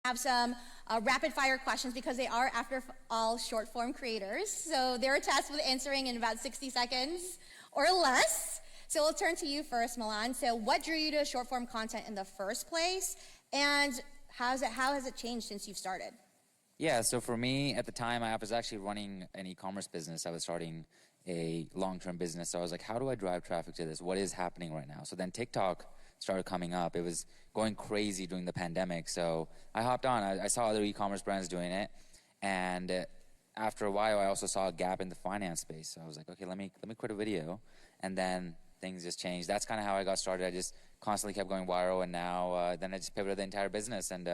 have some rapid fire questions because they are, after all, short form creators. So they're tasked with answering in about 60 seconds or less. So we'll turn to you first, Milan. So what drew you to short form content in the first place? And how has it changed since you've started? Yeah, so for me, at the time, I was actually running an e-commerce business. I was starting a long-term business. So I was like, how do I drive traffic to this? What is happening right now? So then TikTok started coming up. It was going crazy during the pandemic. So I hopped on. I saw other e-commerce brands doing it. And after a while, I also saw a gap in the finance space. So I was like, okay, let me create a video. And then things just changed. That's kind of how I got started. I just constantly kept going viral. And now, then I just pivoted the entire business. And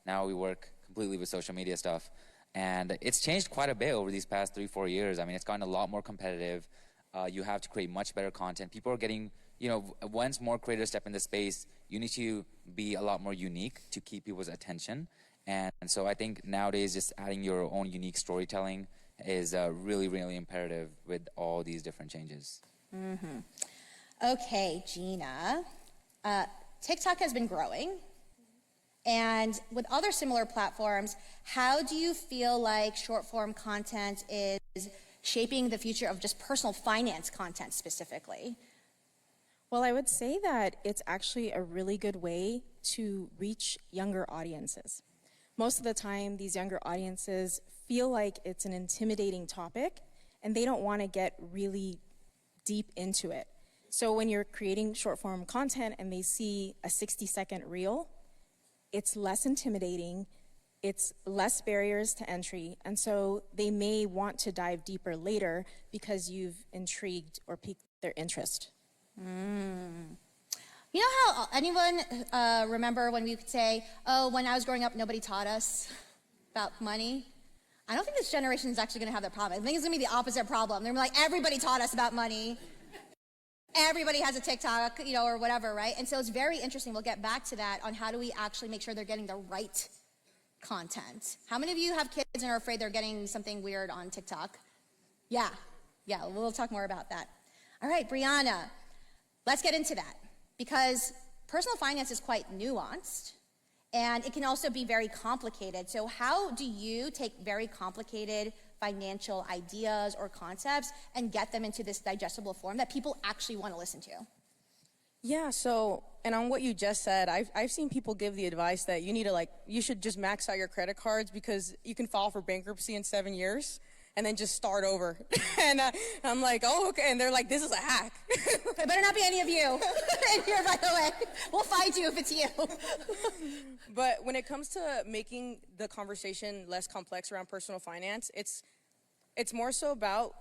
now we work completely with social media stuff. And it's changed quite a bit over these past 3-4 years. I mean, it's gotten a lot more competitive. You have to create much better content. People are getting, once more creators step in the space, you need to be a lot more unique to keep people's attention. And so I think nowadays just adding your own unique storytelling is really, really imperative with all these different changes. Mm-hmm. Okay, Gina. TikTok has been growing. And with other similar platforms, how do you feel like short-form content is shaping the future of just personal finance content specifically? Well, I would say that it's actually a really good way to reach younger audiences. Most of the time, these younger audiences feel like it's an intimidating topic, and they don't want to get really deep into it. So when you're creating short-form content and they see a 60-second reel, it's less intimidating, it's less barriers to entry, and so they may want to dive deeper later because you've intrigued or piqued their interest. Mm. You know how anyone remember when we could say, oh, when I was growing up, nobody taught us about money? I don't think this generation is actually going to have that problem. I think it's going to be the opposite problem. They're like, everybody taught us about money. Everybody has a TikTok, or whatever, right? And so it's very interesting. We'll get back to that on how do we actually make sure they're getting the right content. How many of you have kids and are afraid they're getting something weird on TikTok? Yeah, we'll talk more about that. All right, Breyanna, let's get into that because personal finance is quite nuanced and it can also be very complicated. So how do you take very complicated financial ideas or concepts and get them into this digestible form that people actually want to listen to? Yeah, so, and on what you just said, I've seen people give the advice that you should just max out your credit cards because you can file for bankruptcy in 7 years and then just start over. And I'm like, oh, okay. And they're like, this is a hack. It better not be any of you in here, by the way. We'll find you if it's you. But when it comes to making the conversation less complex around personal finance, it's more so about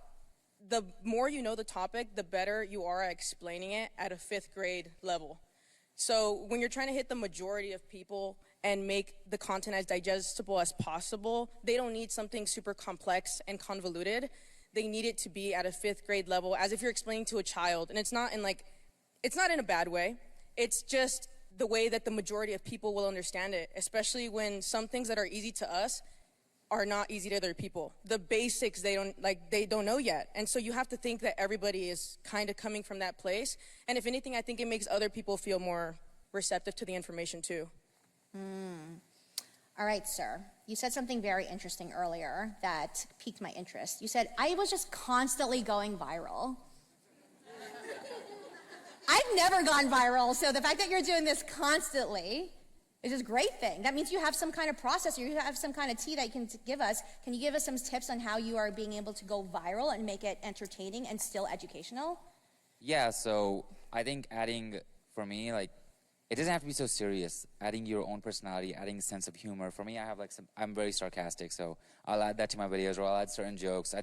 the more you know the topic, the better you are at explaining it at a 5th grade level. So when you're trying to hit the majority of people and make the content as digestible as possible, they don't need something super complex and convoluted. They need it to be at a 5th grade level, as if you're explaining to a child. And it's not in a bad way. It's just the way that the majority of people will understand it, especially when some things that are easy to us are not easy to other people. The basics they don't know yet. And so you have to think that everybody is kind of coming from that place. And if anything, I think it makes other people feel more receptive to the information too. All right, sir. You said something very interesting earlier that piqued my interest. You said, I was just constantly going viral. I've never gone viral, so the fact that you're doing this constantly is just a great thing. That means you have some kind of process or you have some kind of tea that you can give us. Can you give us some tips on how you are being able to go viral and make it entertaining and still educational? Yeah, so I think adding, for me, it doesn't have to be so serious. Adding your own personality, adding a sense of humor. For me, I'm very sarcastic, so I'll add that to my videos or I'll add certain jokes. I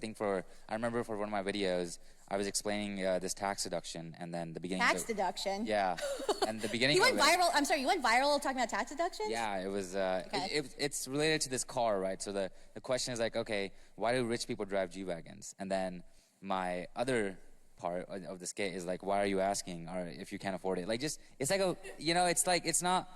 remember for one of my videos, I was explaining this tax deduction and then the beginning Tax deduction? Yeah, and the beginning You went viral, I'm sorry, you went viral talking about tax deductions? Yeah, it was, Okay. it's related to this car, right? So the question is okay, why do rich people drive G-Wagons? And then my other part of the skit is why are you asking, or if you can't afford it? It's not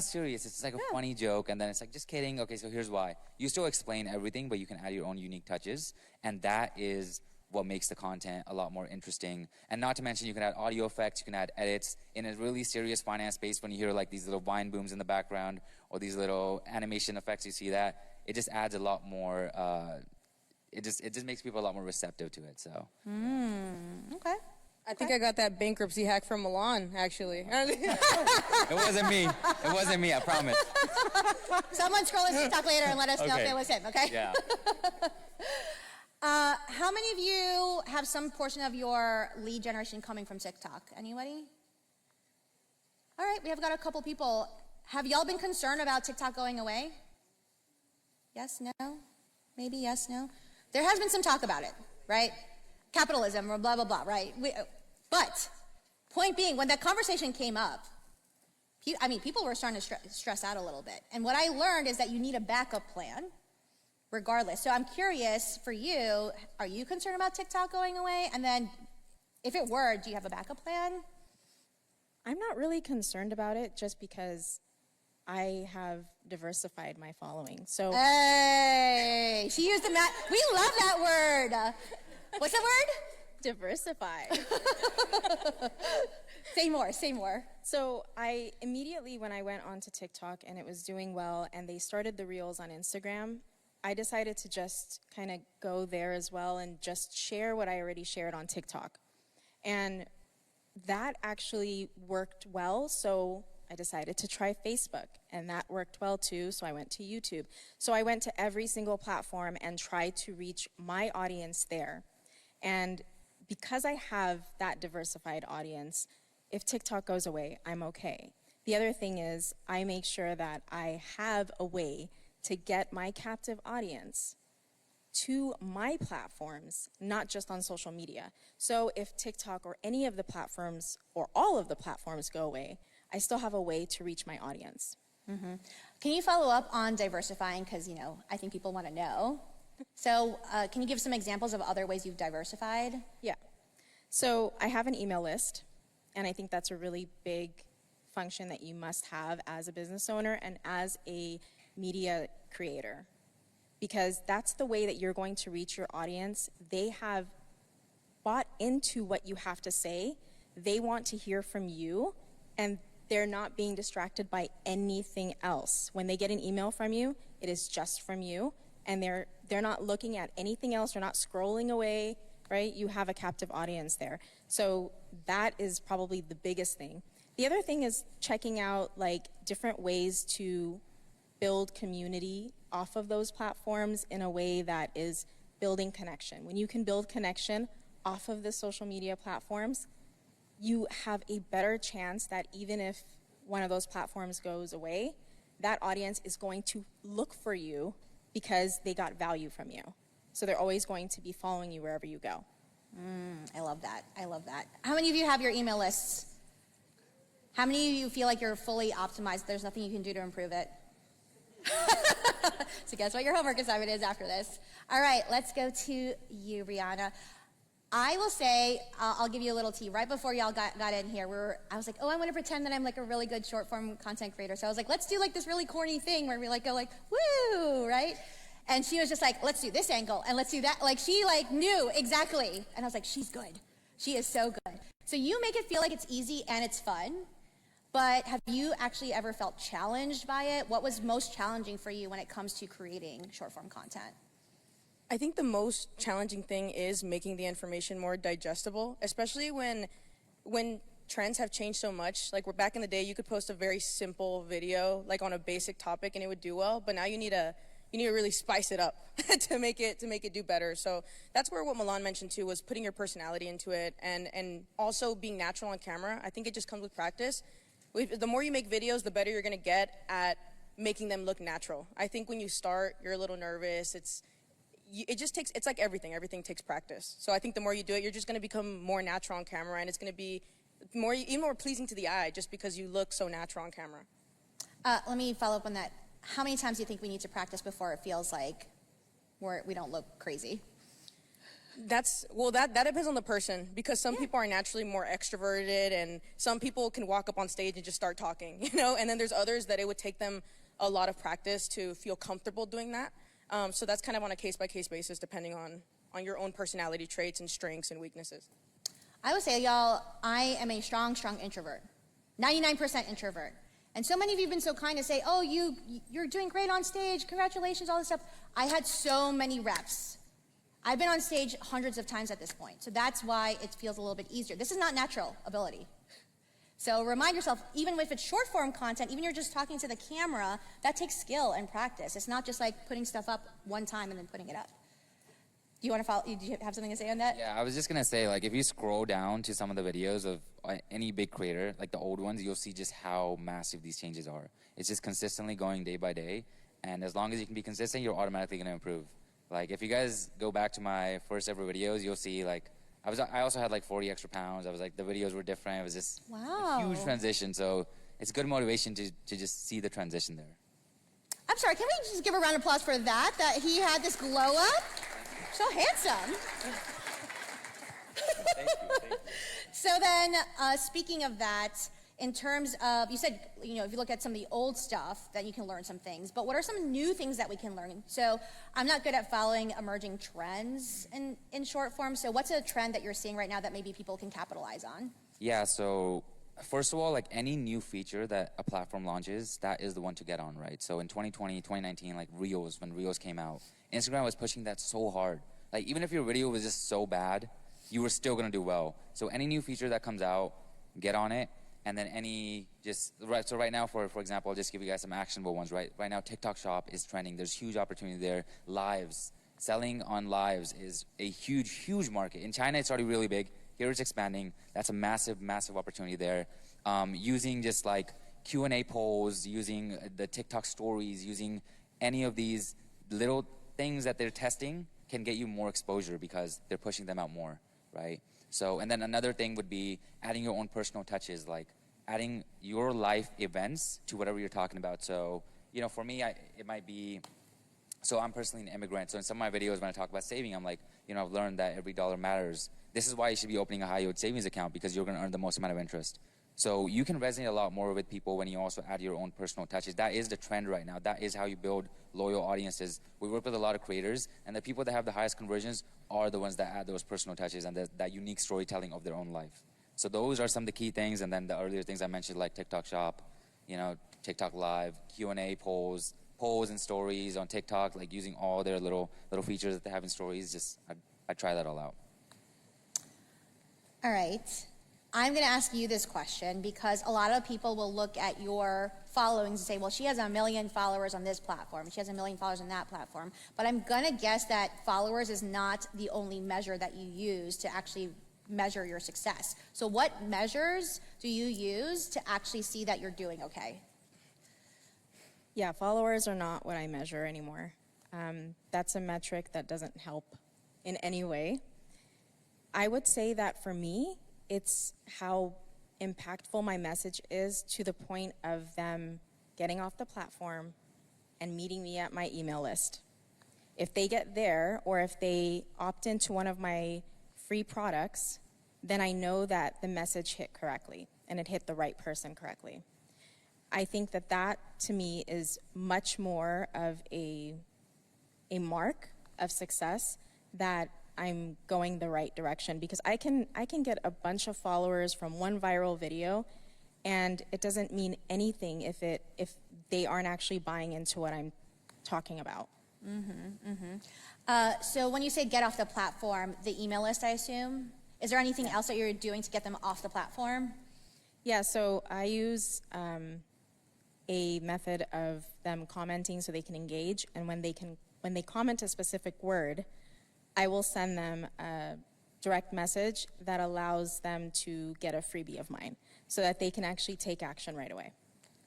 serious. It's a funny joke, and then it's just kidding. Okay, so here's why. You still explain everything, but you can add your own unique touches, and that is what makes the content a lot more interesting. And not to mention, you can add audio effects, you can add edits. In a really serious finance space, when you hear like these little wine booms in the background or these little animation effects, you see that, it just adds a lot more, it just makes people a lot more receptive to it, so. Okay. I think I got that bankruptcy hack from Milan, actually. It wasn't me. It wasn't me, I promise. Someone scroll his TikTok later and let us know if Okay. it was him, okay? Yeah. How many of you have some portion of your lead generation coming from TikTok? Anybody? All right, we have got a couple people. Have y'all been concerned about TikTok going away? Yes, no? Maybe yes, no? There has been some talk about it, right? Capitalism or blah, blah, blah, right? But point being, when that conversation came up, people were starting to stress out a little bit. And what I learned is that you need a backup plan regardless. So I'm curious for you, are you concerned about TikTok going away? And then if it were, do you have a backup plan? I'm not really concerned about it just because I have diversified my following. So Hey, she used the we love that word. What's that word? diversify. Say more, say more. So I immediately, when I went onto TikTok and it was doing well and they started the Reels on Instagram, I decided to just kind of go there as well and just share what I already shared on TikTok. And that actually worked well, so I decided to try Facebook, and that worked well too, so I went to YouTube. So I went to every single platform and tried to reach my audience there. And because I have that diversified audience, if TikTok goes away, I'm okay. The other thing is I make sure that I have a way to get my captive audience to my platforms, not just on social media. So if TikTok or any of the platforms or all of the platforms go away, I still have a way to reach my audience. Mm-hmm. Can you follow up on diversifying? Because, I think people want to know. So can you give some examples of other ways you've diversified? Yeah. So I have an email list, and I think that's a really big function that you must have as a business owner and as a media creator, because that's the way that you're going to reach your audience. They have bought into what you have to say. They want to hear from you, and they're not being distracted by anything else. When they get an email from you, it is just from you, and they're not looking at anything else. They're not scrolling away, right? You have a captive audience there. So that is probably the biggest thing. The other thing is checking out different ways to build community off of those platforms in a way that is building connection. When you can build connection off of the social media platforms, you have a better chance that even if one of those platforms goes away, that audience is going to look for you because they got value from you. So they're always going to be following you wherever you go. I love that. I love that. How many of you have your email lists? How many of you feel like you're fully optimized? There's nothing you can do to improve it? So guess what your homework assignment is after this. All right, let's go to you, Breyanna. I will say, I'll give you a little tea. Right before y'all got in here, I was like, I want to pretend that I'm a really good short form content creator. So I was like, let's do this really corny thing where we go woo, right? And she was just like, let's do this angle and let's do that. She knew exactly. And I was like, she's good. She is so good. So you make it feel like it's easy and it's fun. But have you actually ever felt challenged by it? What was most challenging for you when it comes to creating short form content? I think the most challenging thing is making the information more digestible, especially when trends have changed so much. We're back in the day, you could post a very simple video on a basic topic and it would do well, but now you need to really spice it up to make it do better. So that's where what Milan mentioned too was putting your personality into it and also being natural on camera. I think it just comes with practice. The more you make videos, the better you're going to get at making them look natural. I think when you start, you're a little nervous. It's like everything takes practice. So I think the more you do it, you're just going to become more natural on camera, and it's going to be even more pleasing to the eye just because you look so natural on camera. Let me follow up on that. How many times do you think we need to practice before it feels like we don't look crazy? That depends on the person, because some people are naturally more extroverted and some people can walk up on stage and just start talking, and then there's others that it would take them a lot of practice to feel comfortable doing that. So that's kind of on a case-by-case basis depending on on your own personality traits and strengths and weaknesses? I would say, y'all, I am a strong, strong introvert. 99% introvert. And so many of you have been so kind to say, oh, you're doing great on stage, congratulations, all this stuff. I had so many reps. I've been on stage hundreds of times at this point, so that's why it feels a little bit easier. This is not natural ability. So remind yourself, even if it's short form content, even you're just talking to the camera, that takes skill and practice. It's not just like putting stuff up one time and then putting it up. Do you want to follow? Do you have something to say on that? Yeah, I was just gonna say, like, if you scroll down to some of the videos of any big creator, like the old ones, you'll see just how massive these changes are. It's just consistently going day by day, and as long as you can be consistent, you're automatically gonna improve. Like, if you guys go back to my first ever videos, you'll see, like, I also had like 40 extra pounds. I was like, the videos were different. It was just a huge transition. So it's good motivation to just see the transition there. I'm sorry, can we just give a round of applause for that he had this glow up? So handsome. Thank you. So then, speaking of that, in terms of, you said, you know, if you look at some of the old stuff, then you can learn some things. But what are some new things that we can learn? So I'm not good at following emerging trends in short form. So what's a trend that you're seeing right now that maybe people can capitalize on? Yeah, so first of all, like any new feature that a platform launches, that is the one to get on, right? So in 2020, 2019, like Reels, when Reels came out, Instagram was pushing that so hard. Like even if your video was just so bad, you were still gonna do well. So any new feature that comes out, get on it. And then so right now, for example, I'll just give you guys some actionable ones, right? Right now, TikTok Shop is trending. There's huge opportunity there. Lives, selling on lives is a huge, huge market. In China, it's already really big. Here it's expanding. That's a massive, massive opportunity there. Using just like Q&A polls, using the TikTok stories, using any of these little things that they're testing can get you more exposure because they're pushing them out more, right? So, and then another thing would be adding your own personal touches, like adding your life events to whatever you're talking about. So, you know, for me, it might be, so I'm personally an immigrant. So in some of my videos, when I talk about saving, I'm like, you know, I've learned that every dollar matters. This is why you should be opening a high yield savings account, because you're going to earn the most amount of interest. So you can resonate a lot more with people when you also add your own personal touches. That is the trend right now. That is how you build loyal audiences. We work with a lot of creators, and the people that have the highest conversions are the ones that add those personal touches and that unique storytelling of their own life. So those are some of the key things, and then the earlier things I mentioned, like TikTok Shop, you know, TikTok Live, Q&A polls and stories on TikTok, like using all their little features that they have in stories. Just I try that all out. All right. I'm going to ask you this question because a lot of people will look at your followings and say, well, she has 1 million followers on this platform. She has 1 million followers on that platform. But I'm going to guess that followers is not the only measure that you use to actually measure your success. So what measures do you use to actually see that you're doing okay? Yeah, followers are not what I measure anymore. That's a metric that doesn't help in any way. I would say that for me, it's how impactful my message is to the point of them getting off the platform and meeting me at my email list. If they get there, or if they opt into one of my free products, then I know that the message hit correctly and it hit the right person correctly. I think that to me is much more of a mark of success, that I'm going the right direction, because I can get a bunch of followers from one viral video, and it doesn't mean anything if they aren't actually buying into what I'm talking about. So when you say get off the platform, the email list, I assume, is there anything else that you're doing to get them off the platform? Yeah, so I use a method of them commenting so they can engage, and when they comment a specific word, I will send them a direct message that allows them to get a freebie of mine so that they can actually take action right away.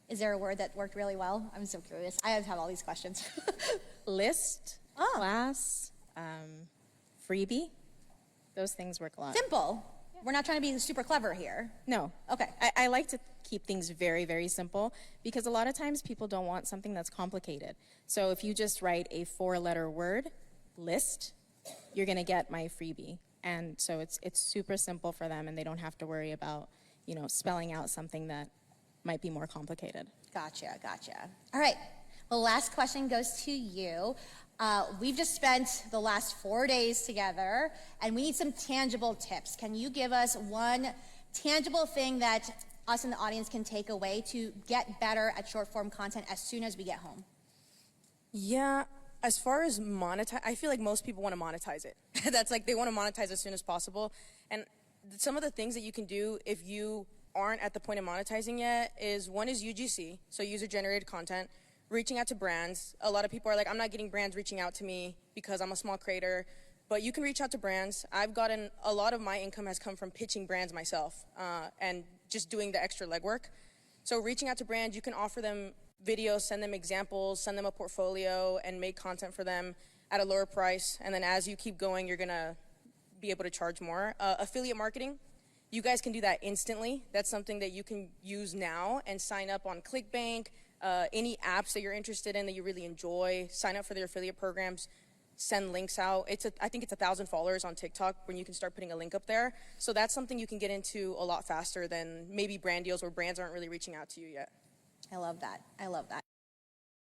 Is there a word that worked really well? I'm so curious. I have all these questions. List, class, freebie, those things work a lot. Simple. Yeah. We're not trying to be super clever here. No. Okay. I like to keep things very, very simple, because a lot of times people don't want something that's complicated. So if you just write a 4-letter word, list, you're going to get my freebie. And so it's super simple for them, and they don't have to worry about, you know, spelling out something that might be more complicated. Gotcha. All right. Well, last question goes to you. We've just spent the last 4 days together, and we need some tangible tips. Can you give us one tangible thing that us in the audience can take away to get better at short form content as soon as we get home? Yeah, as far as monetize, I feel like most people want to monetize it. That's like they want to monetize as soon as possible. And some of the things that you can do if you aren't at the point of monetizing yet is one is UGC, so user generated content, reaching out to brands. A lot of people are like, I'm not getting brands reaching out to me because I'm a small creator, but you can reach out to brands. I've gotten, a lot of my income has come from pitching brands myself and just doing the extra legwork. So reaching out to brands, you can offer them videos, send them examples, send them a portfolio, and make content for them at a lower price. And then as you keep going, you're gonna be able to charge more. Affiliate marketing, you guys can do that instantly. That's something that you can use now and sign up on ClickBank, any apps that you're interested in that you really enjoy, sign up for their affiliate programs, send links out. I think it's 1,000 followers on TikTok when you can start putting a link up there. So that's something you can get into a lot faster than maybe brand deals where brands aren't really reaching out to you yet. I love that. I love that.